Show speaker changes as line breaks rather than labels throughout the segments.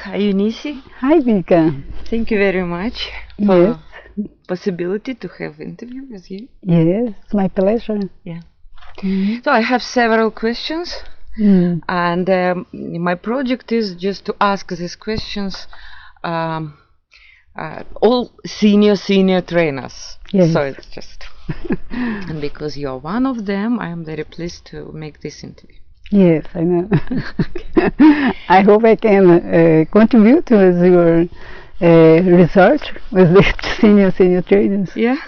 Hi, Юниси.
Hi, Vika.
Thank you very much for possibility to have interview with you.
Yes, it's my pleasure.
Yeah. So I have several questions, and my project is just to ask these questions all senior trainers.
Yes.
So it's just, and because you are one of them, I am very pleased to make this interview.
Yes, I know. I hope I can contribute to your research with the senior trainers.
Yeah.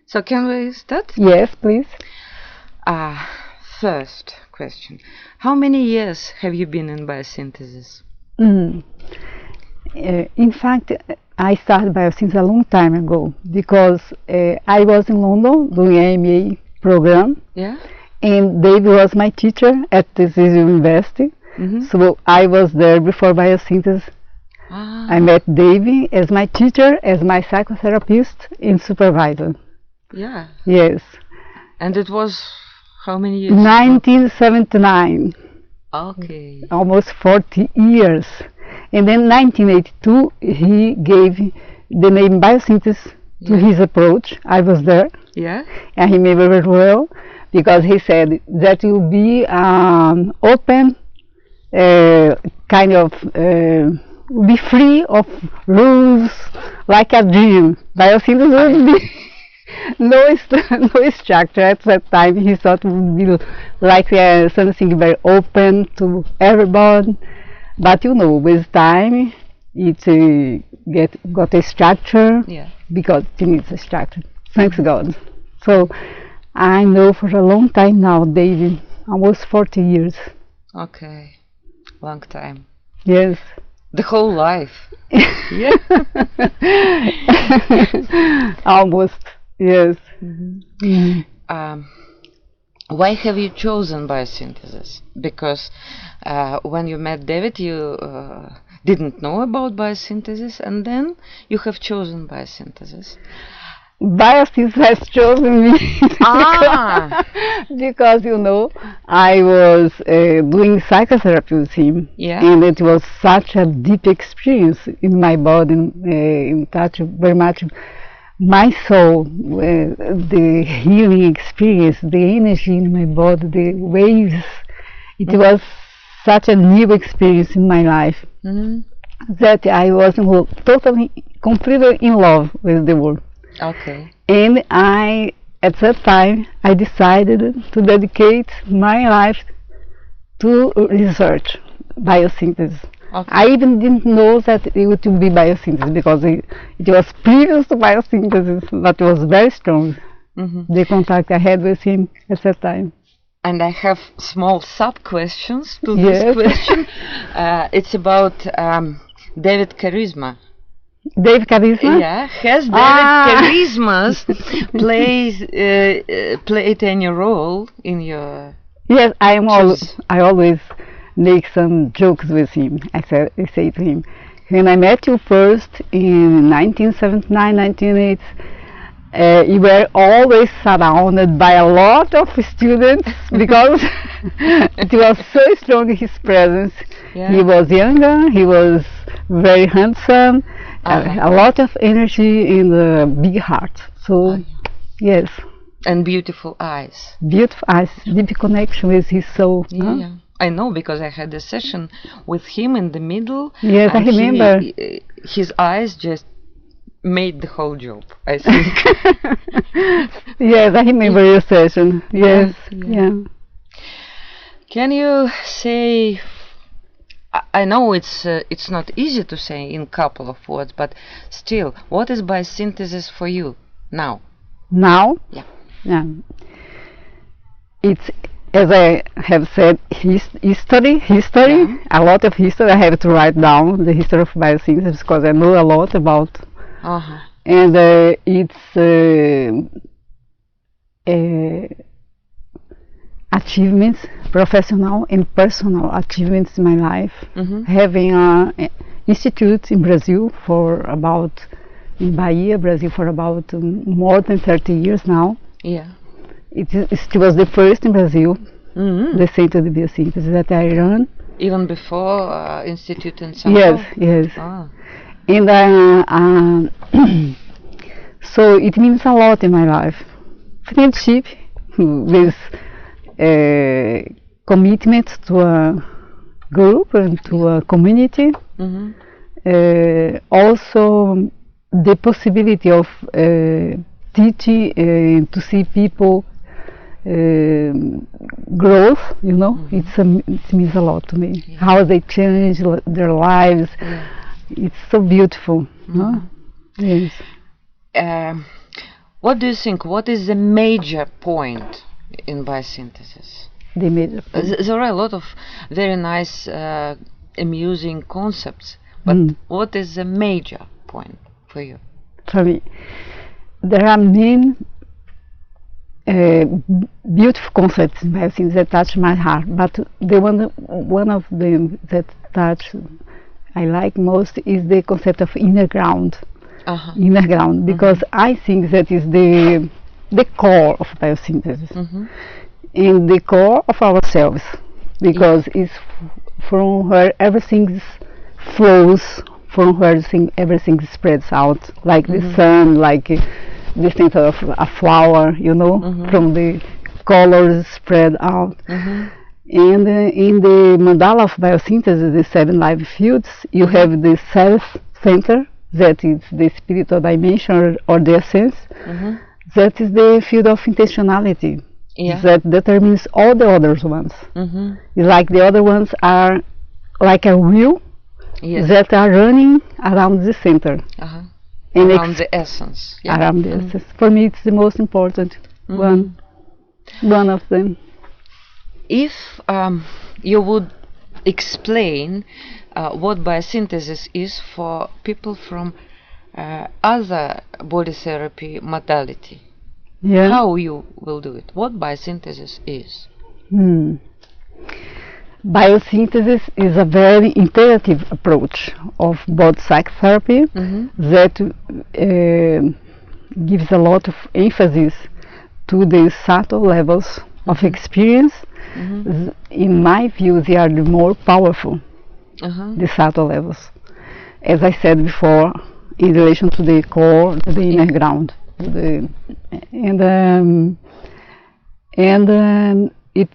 So can we start?
Yes, please.
First question: how many years have you been in biosynthesis?
In fact, I started biosynthesis a long time ago because I was in London doing an MA program.
Yeah.
And David was my teacher at this university. So I was there before biosynthesis. I met David as my teacher, as my psychotherapist and supervisor.
Yeah.
Yes.
And it was how many years?
1979.
Okay.
Almost 40 years. And then 1982 he gave the name biosynthesis to his approach. I was there.
Yeah.
I remember very well, because he said that will be open, kind of be free of rules, like a dream. Biosynthesis would be no structure at that time. He thought it would be like something very open to everyone. But you know, with time, it got a structure.
Yeah. Because
it needs a structure. Thanks God. So I know for a long time now, David, almost 40 years.
Okay, long time.
Yes.
The whole life. Yeah.
Almost, yes.
Why have you chosen biosynthesis? Because when you met David, you didn't know about biosynthesis, and then you have chosen biosynthesis.
Biosynthesis has chosen me because you know I was doing psychotherapy with him, and it was such a deep experience in my body, in touch very much my soul, the healing experience, the energy in my body, the waves. It was such a new experience in my life that I was totally, completely in love with the world.
Okay.
And at that time, I decided to dedicate my life to research biosynthesis. Okay. I even didn't know that it would be biosynthesis because it was previous to biosynthesis, but it was very strong, the contact I had with him at that time.
And I have small sub-questions to this question. It's about David Charisma.
David Charisma?
Yeah, has David Charisma played any role in your? Yes,
I always make some jokes with him. I say to him, when I met you first in 1979, 1980, you were always surrounded by a lot of students because it was so strong his presence. Yeah. He was younger, he was very handsome. A lot of energy in the big heart. So, yes.
And beautiful eyes.
Beautiful eyes, deep connection with his soul.
Yeah. I know because I had a session with him in the middle.
Yes, I remember.
His eyes just made the whole job, I think.
Yes, I remember your session. Yes, yeah.
Can you say? I know it's not easy to say in a couple of words, but still, what is biosynthesis for you now?
Now?
Yeah.
It's, as I have said, history, a lot of history. I have to write down the history of biosynthesis because I know a lot about. And it's achievements, professional and personal achievements in my life. Having an institute in Brazil in Bahia, Brazil, for about more than 30 years now.
Yeah.
It was the first in Brazil, the Center de Biosynthesis that I run.
Even before Institute in Sao Paulo?
Yes.
Ah.
And so it means a lot in my life. Friendship with commitment to a group and to a community. Also the possibility of teaching to see people growth, you know, it means a lot to me. How they change their lives. It's so beautiful. No? Yes.
What do you think? What is the major point in biosynthesis?
The major point.
There are a lot of very nice, amusing concepts, but what is the major point for you?
For me, there are many beautiful concepts in biosynthesis that touch my heart, but the one of them that I like most is the concept of inner ground. Inner ground, because I think that is the core of biosynthesis, and the core of ourselves, because it's from where everything flows, from where everything spreads out, like the sun, like the center of a flower, you know, from the colors spread out. And in the mandala of biosynthesis, the 7 life fields, you have the self-center, that is the spiritual dimension or the essence. That is the field of intentionality, that determines all the other ones. It's like the other ones are like a wheel that are running around the center. And
around the essence.
Around the essence. For me, it's the most important one of them.
If you would explain what biosynthesis is for people from other body therapy modality, how you will do it? What biosynthesis is?
Biosynthesis is a very integrative approach of body psychotherapy that gives a lot of emphasis to the subtle levels of experience. In my view, they are the more powerful, the subtle levels. As I said before, in relation to the core, to the inner ground. It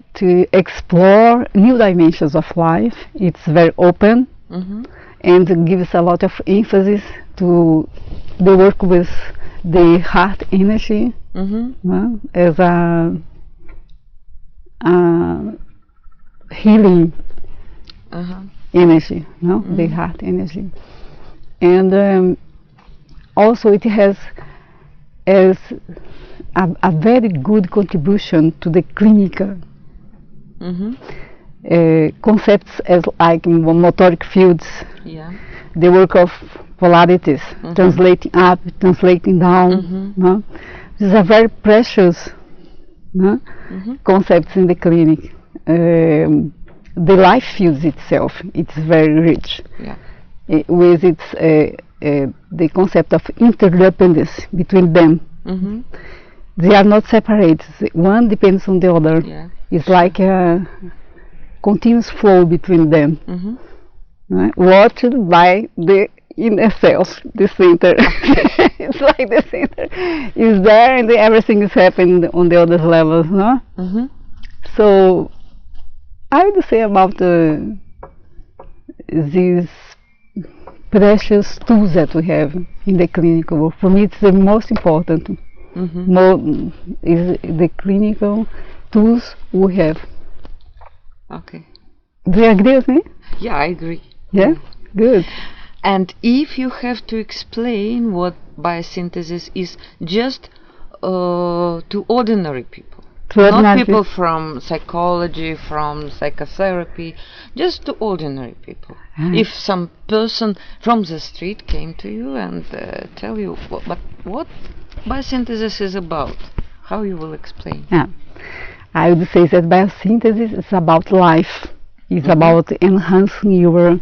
explore new dimensions of life. It's very open and gives a lot of emphasis to the work with the heart energy as a healing energy, the heart energy. And also it has as a very good contribution to the clinical concepts, as like motoric fields, the work of polarities, translating up, translating down. These are very precious concepts in the clinic. The life fields itself, it's very rich with its the concept of interdependence between them. They are not separate. One depends on the other. It's like a continuous flow between them, watched by the inner cells, the center. It's like the center is there and everything is happening on the other levels. So I would say about these precious tools that we have in the clinical work. For me, it's the most important. Is the clinical tools we have.
Okay.
Do you agree with me?
Yeah, I agree.
Yeah? Good.
And if you have to explain what biosynthesis is just to ordinary people, not people from psychology, from psychotherapy, just to ordinary people. If some person from the street came to you and tell you what biosynthesis is about, how you will explain?
I would say that biosynthesis is about life. It's about enhancing your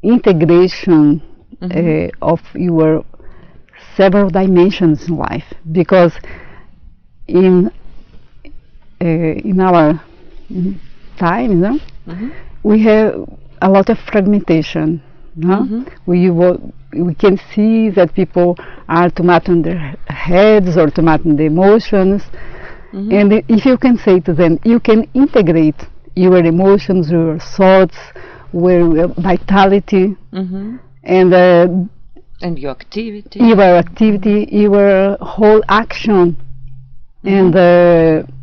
integration of your several dimensions in life, because in our time, you know, we have a lot of fragmentation. We can see that people are too much on their heads or too much on the emotions. And if you can say to them, you can integrate your emotions, your thoughts, your vitality,
and your activity,
your whole action and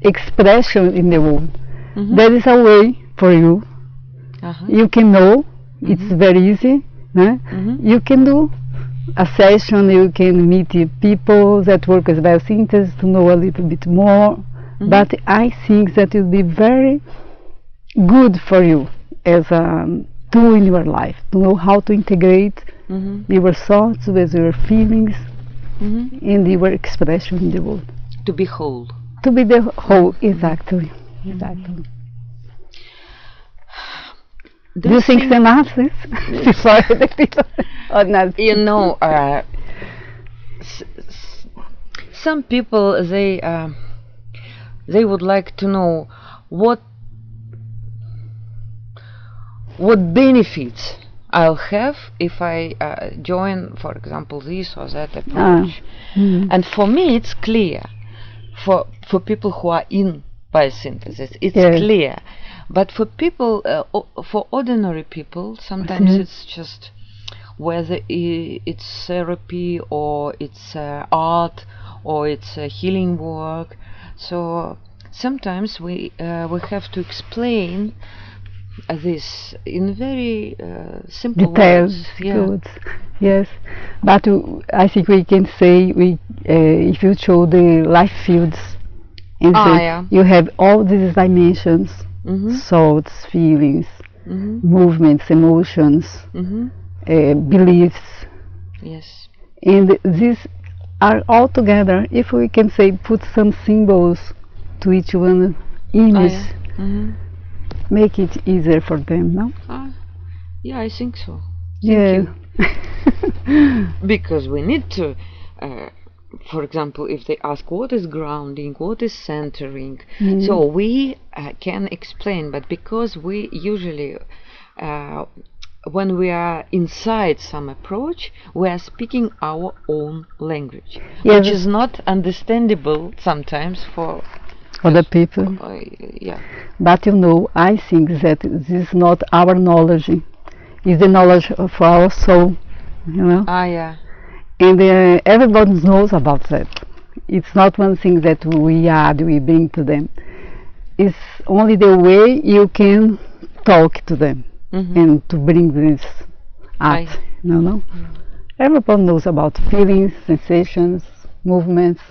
expression in the world. There is a way for you. You can know. It's very easy. You can do a session, you can meet people that work as biosynthesis to know a little bit more. But I think that it will be very good for you as a tool in your life to know how to integrate your thoughts with your feelings and your expression in the world.
To be whole.
To be the whole, exactly. Do you think some answers before the people or not?
You know, some people they would like to know what benefits I'll have if I join, for example, this or that approach. And for me, it's clear. For people who are in biosynthesis, it's clear. But for people, for ordinary people, sometimes it's just whether it's therapy or it's art or it's healing work. So sometimes we have to explain this in very simple
details.
words.
Yes, but I think we can say if you show the life fields, you have all these dimensions. Thoughts, feelings, movements, emotions, beliefs.
Yes.
And these are all together. If we can say put some symbols to each one image, make it easier for them, no?
Yeah, I think so.
Thank
you. Because we need to for example, if they ask what is grounding, what is centering, so we can explain, but because we usually, when we are inside some approach, we are speaking our own language, which is not understandable sometimes for
other people. But you know, I think that this is not our knowledge, it's the knowledge of our soul, you know. And everybody knows about that. It's not one thing that we bring to them. It's only the way you can talk to them and to bring this out. No? Everybody knows about feelings, sensations, movements.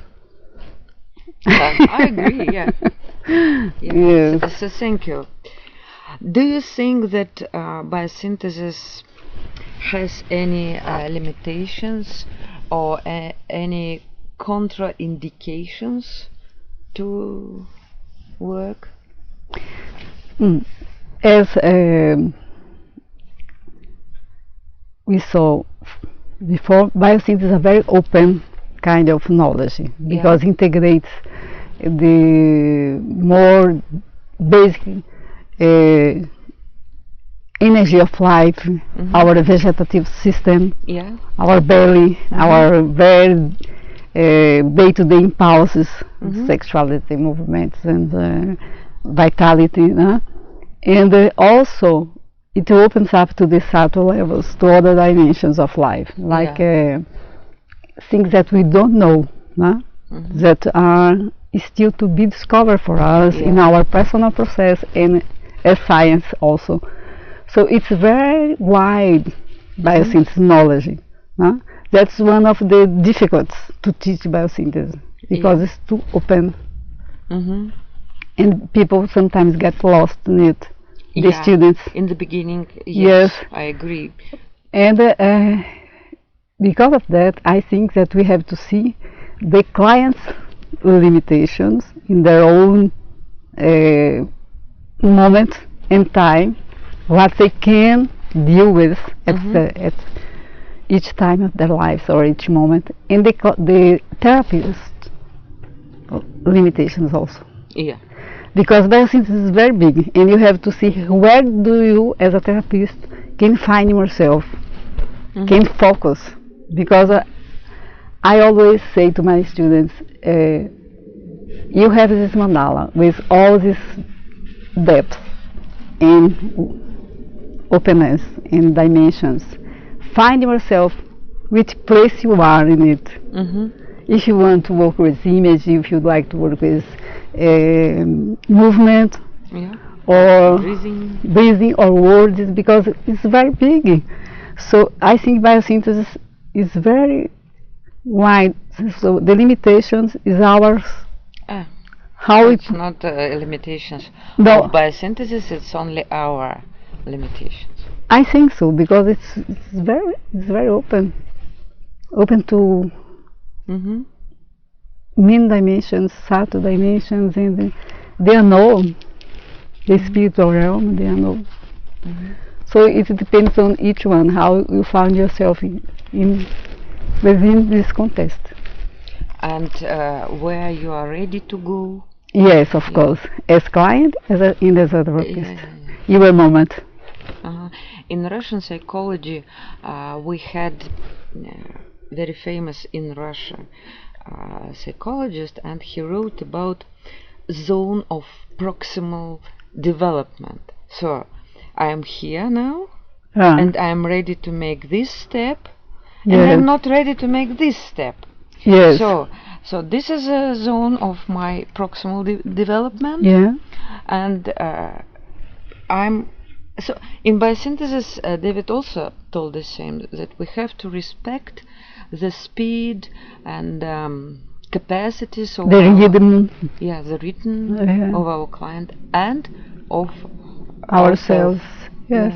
I agree, Yes. So thank you. Do you think that biosynthesis has any limitations or any contraindications to work?
As we saw before, biosynthesis is a very open kind of knowledge because it integrates the more basic energy of life, our vegetative system, our belly, our very day-to-day impulses, sexuality, movements, and vitality, and also it opens up to the subtle levels, to other dimensions of life, like things that we don't know, that are still to be discovered for us in our personal process and as science also. So it's very wide biosynthesis knowledge. That's one of the difficulties to teach biosynthesis because it's too open, and people sometimes get lost in it. The students
in the beginning. Yes, I agree.
And because of that, I think that we have to see the clients' limitations in their own moment and time, what they can deal with at each time of their lives or each moment, and the therapist limitations also. Because biosynthesis is very big, and you have to see where do you, as a therapist, can find yourself, can focus. Because I always say to my students, you have this mandala with all this depth and openness and dimensions. Find yourself which place you are in it. If you want to work with image, if you'd like to work with movement, or breathing or words, because it's very big. So I think biosynthesis is very wide. So the limitations is ours. How
it's not limitations
no.
of biosynthesis, it's only our limitations.
I think so, because it's very open to mean dimensions, subtle dimensions, and the unknown, the spiritual realm, the unknown. So it depends on each one how you find yourself within this context.
And where you are ready to go?
Yes, of course, as client, as a therapist. Your moment.
In Russian psychology, we had very famous in Russia psychologist, and he wrote about zone of proximal development. So I am here now, and I am ready to make this step, and I'm not ready to make this step.
Yes.
So this is a zone of my proximal development. And so in biosynthesis, David also told the same, that we have to respect the speed and capacities of
the rhythm.
The rhythm of our client and of
ourselves. Yes,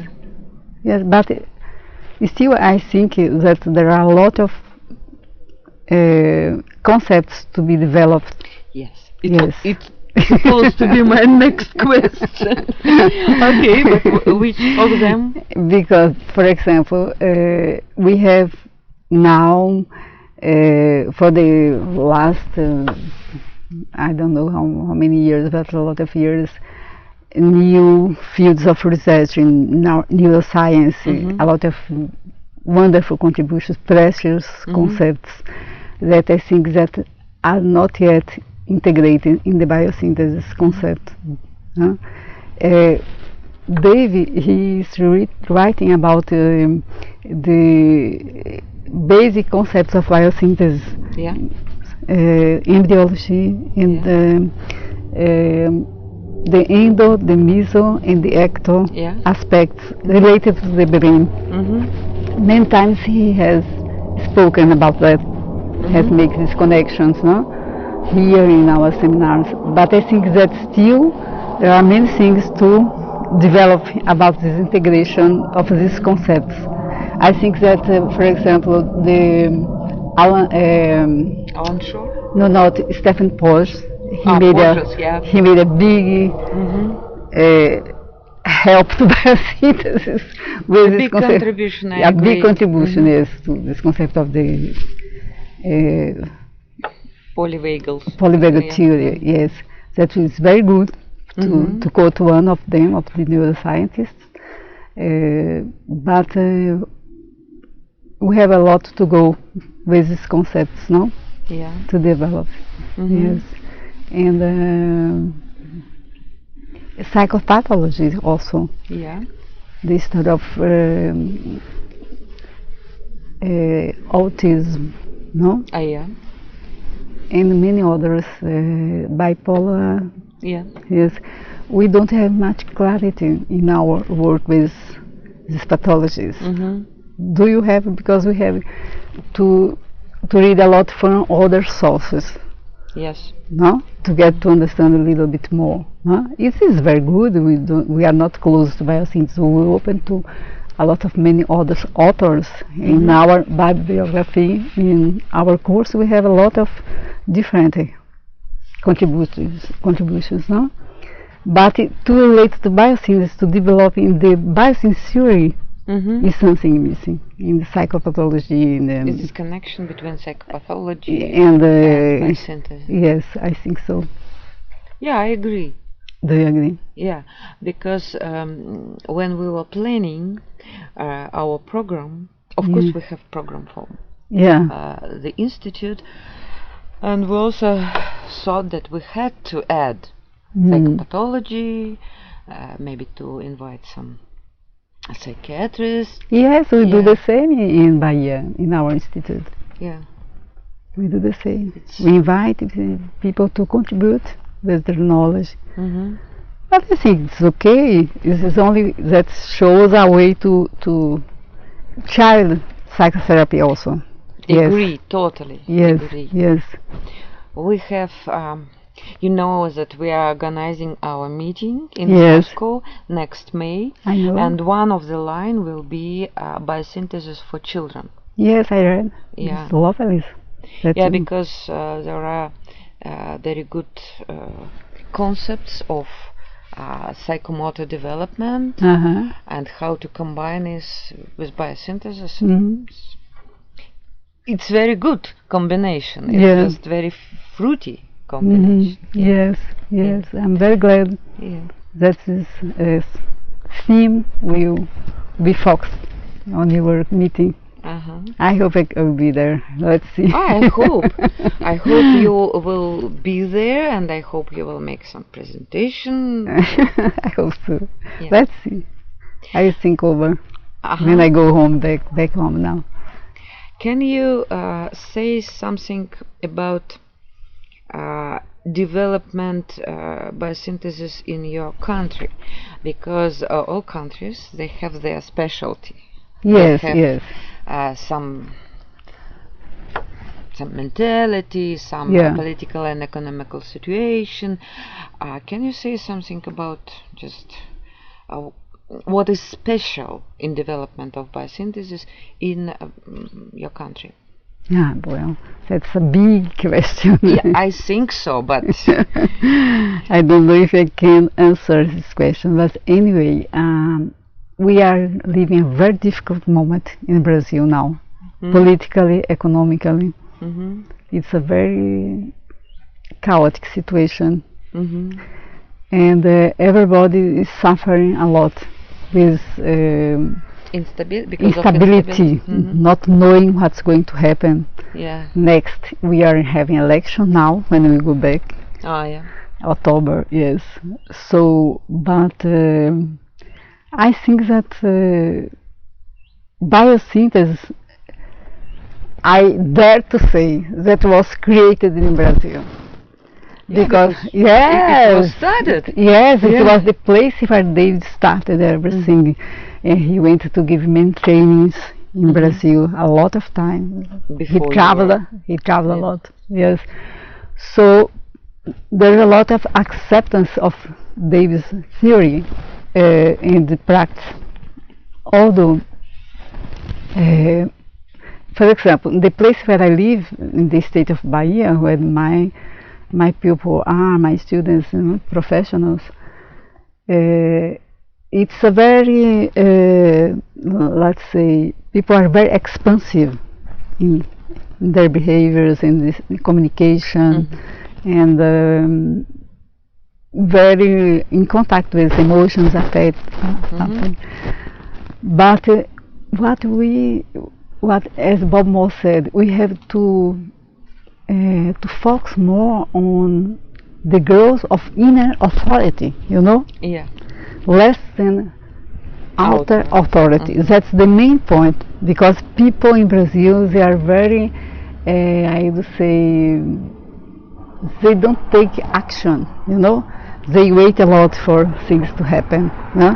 but still I think that there are a lot of concepts to be developed.
It's supposed to be my next question. Okay, but which of them?
Because, for example, we have now, for the last, I don't know how many years, but a lot of years, new fields of research in neuroscience, a lot of wonderful contributions, precious concepts that I think that are not yet integrated in the biosynthesis concept. David, he is writing about the basic concepts of biosynthesis, embryology, and the endo, the meso, and the ecto aspects related to the brain. Many times he has spoken about that, has made these connections, here in our seminars. But I think that still there are many things to develop about this integration of these concepts. I think that, for example, the
Alan Shore?
No, not Stephen Porges. He made a big help to biosynthesis with this concept.
Contribution.
A big contribution, yes, to this concept of the polyvagal theory. Yes, that is very good to quote one of them, of the neuroscientists. But we have a lot to go with these concepts, no? To develop. Yes. And psychopathology also. The study of autism, no? And many others, bipolar. Yes. We don't have much clarity in our work with these pathologies. Do you have? Because we have to read a lot from other sources. No, to get to understand a little bit more. It is very good. We are not closed to biosynthesis. We're open to a lot of many other authors. In our bibliography, in our course, we have a lot of different contributions. No, but to relate to biosynthesis, to develop in the biosynthesis theory, is something missing in the psychopathology.
Is this connection between psychopathology
and
biosynthesis?
Yes, I think so.
I agree.
Do you agree?
Yeah, because when we were planning our program, of course we have program for the institute, and we also thought that we had to add psychopathology, maybe to invite some psychiatrists.
Yes, we do the same in Bahia, in our institute.
Yeah.
We do the same. We invite people to contribute with their knowledge. But I think it's okay. It's only that shows a way to child psychotherapy also.
Agree, totally.
Yes,
agree.
Yes.
We have, you know that we are organizing our meeting in Moscow next May.
I know.
And one of the line will be biosynthesis for children.
Yes, I read.
Yeah.
It's lovely.
Yeah, because there are very good concepts of psychomotor development and how to combine this with biosynthesis. It's very good combination. It's just very fruity combination.
Yes, I'm very glad that this theme will be focused on your meeting. I hope I will be there. Let's see.
I hope you will be there, and I hope you will make some presentation.
I hope so. Let's see. I will think over when I go home, back home now.
Can you say something about development biosynthesis in your country? Because all countries, they have their specialty.
Yes,
some mentality, some political and economical situation. Can you say something about just what is special in development of biosynthesis in your country?
Yeah, well, that's a big question.
Yeah, I think so, but
I don't know if I can answer this question. But anyway, we are living a very difficult moment in Brazil now, politically, economically. It's a very chaotic situation, and everybody is suffering a lot with instability, not knowing what's going to happen. Next, we are having election now when we go back. October, yes. So, but I think that biosynthesis, I dare to say, that was created in Brazil. Because
it was started.
Yes, it was the place where David started everything. And he went to give men trainings in Brazil a lot of time. He traveled a lot. Yes. So there's a lot of acceptance of David's theory in the practice. Although, for example, the place where I live in the state of Bahia, where my people are, my students and professionals, it's a very, let's say, people are very expansive in their behaviors, in this communication, and very in contact with emotions, affect, something. But what as Bob Moore said, we have to focus more on the growth of inner authority, you know? Less than outer authority. That's the main point, because people in Brazil, they are very, I would say, they don't take action, you know? They wait a lot for things to happen. No?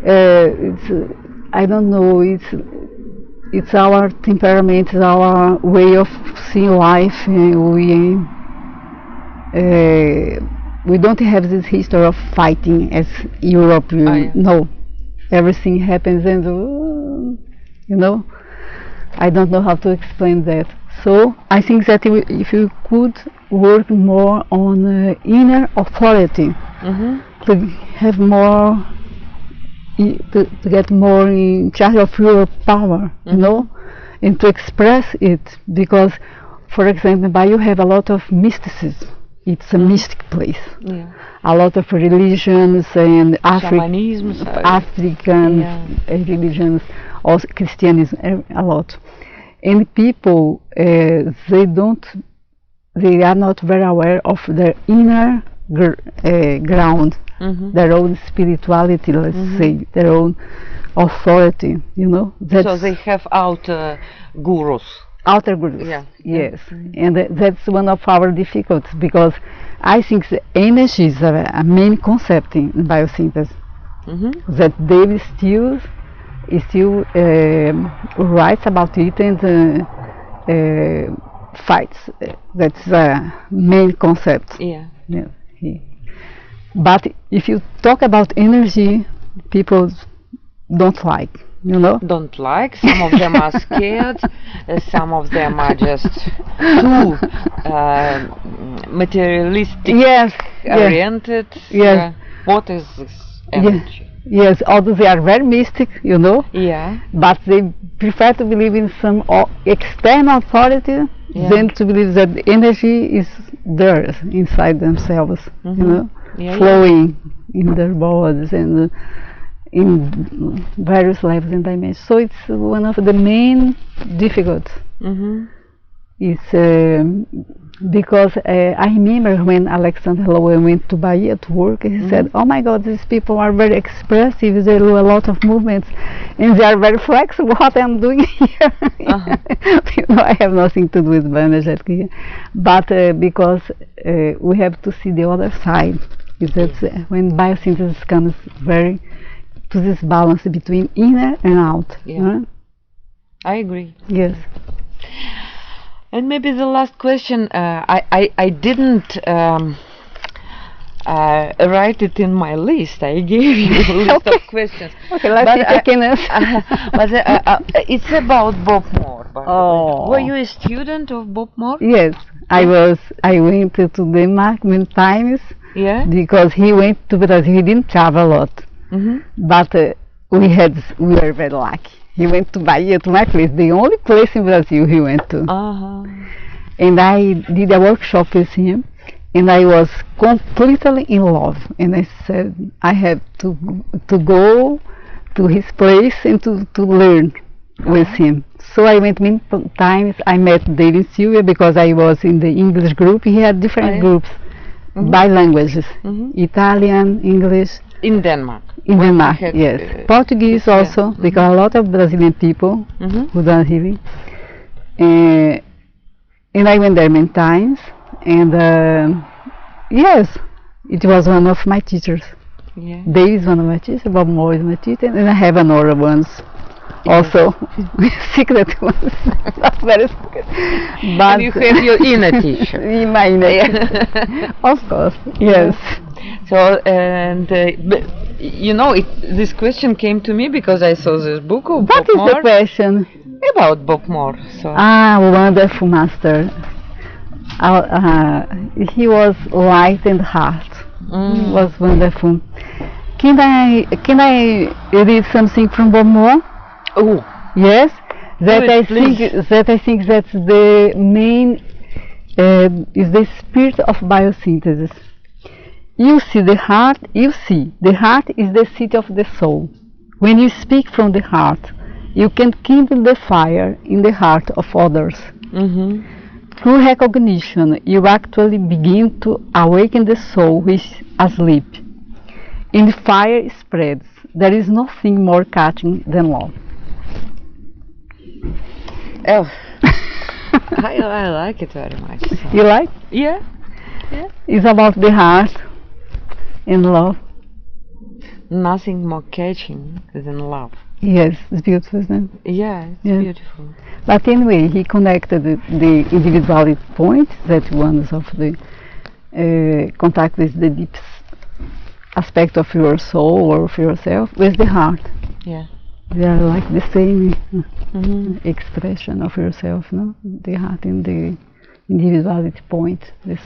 It's, I don't know, it's our temperament, it's our way of seeing life. We don't have this history of fighting as Europe. No, everything happens, and you know, I don't know how to explain that. So I think that if you could work more on inner authority, to have more, to get more in charge of your power, you know, and to express it, because, for example, you have a lot of mysticism. it's a mystic place.
Yeah.
A lot of religions and
Shamanism,
African religions, also Christianism, a lot. And people, they are not very aware of their inner ground, their own spirituality, let's say, their own authority, you know.
So they have outer gurus.
Outer gurus, yes. And that's one of our difficulties, because I think the energy is a main concept in biosynthesis. That David still writes about it and fights. That's the main concept. But if you talk about energy, people don't like, you know.
Don't like. Some of them are scared. Some of them are just too materialistic oriented.
Yes.
What is this energy?
Yes, although they are very mystic, you know.
Yeah.
But they prefer to believe in some external authority than to believe that the energy is theirs inside themselves, you know, flowing in their bodies and in various levels and dimensions. So it's one of the main difficulties. It's because I remember when Alexander Lowen went to Bahia to work, he said, "Oh my God, these people are very expressive. They do a lot of movements, and they are very flexible. What I'm doing here, you know, I have nothing to do with bioenergetic here, but because we have to see the other side. That's when biosynthesis comes very to this balance between inner and out.
I agree.
Yes."
And maybe the last question, I didn't write it in my list. I gave you a list of questions.
Okay, let's see taking us.
But it's about Bob Moore. Were you a student of Bob Moore?
Yes, I was. I went to Denmark many times. Because he went to Brazil. He didn't travel a lot, but we were very lucky. He went to Bahia, to my place, the only place in Brazil he went to. And I did a workshop with him, and I was completely in love. And I said, I have to go to his place and to learn with him. So I went many times. I met David Sylvia because I was in the English group. He had different groups by languages, Italian, English.
In Denmark?
In Denmark, yes. Portuguese also, because a lot of Brazilian people who done healing. And I went there many times, and yes, it was one of my teachers. Dave is one of my teachers, Bob Moore is my teacher, and I have another ones also, secret ones, not very secret. But
and you have your inner teacher.
In my inner, of course, yes.
So, and you know, this question came to me because I saw this book of Bob Moore. What is the question? About Bob Moore. So.
Wonderful master. He was light and heart. He was wonderful. Can I read something from Bob Moore?
Oh,
yes. I think that's the main is the spirit of biosynthesis. You see the heart. The heart is the seat of the soul. When you speak from the heart, you can kindle the fire in the heart of others. Through recognition, you actually begin to awaken the soul which is asleep. And the fire spreads. There is nothing more catching than love.
Oh, I like it very much. So.
You like?
Yeah.
It's about the heart and love.
Nothing more catching than love.
Yes, it's beautiful, isn't
it? Yeah, it's beautiful.
But anyway, he connected the individuality point, that one of the contact with the deep aspect of your soul or of yourself, with the heart.
Yeah.
They are like the same expression of yourself, no? The heart and the individuality point, the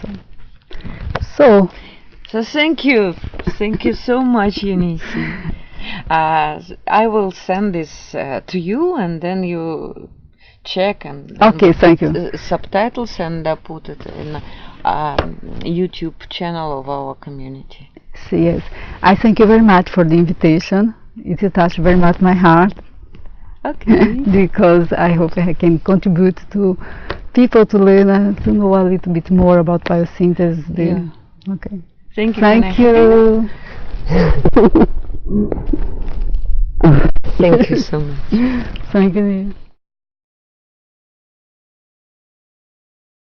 soul.
So thank you so much, Юниси. I will send this to you, and then you check and
Okay, thank you.
subtitles and put it in YouTube channel of our community.
So, yes, I thank you very much for the invitation. It touched very much my heart.
Okay.
Because I hope I can contribute to people to learn to know a little bit more about biosynthesis.
Yeah.
Okay.
Thank you.
Thank you.
Thank you so much.
Thank you.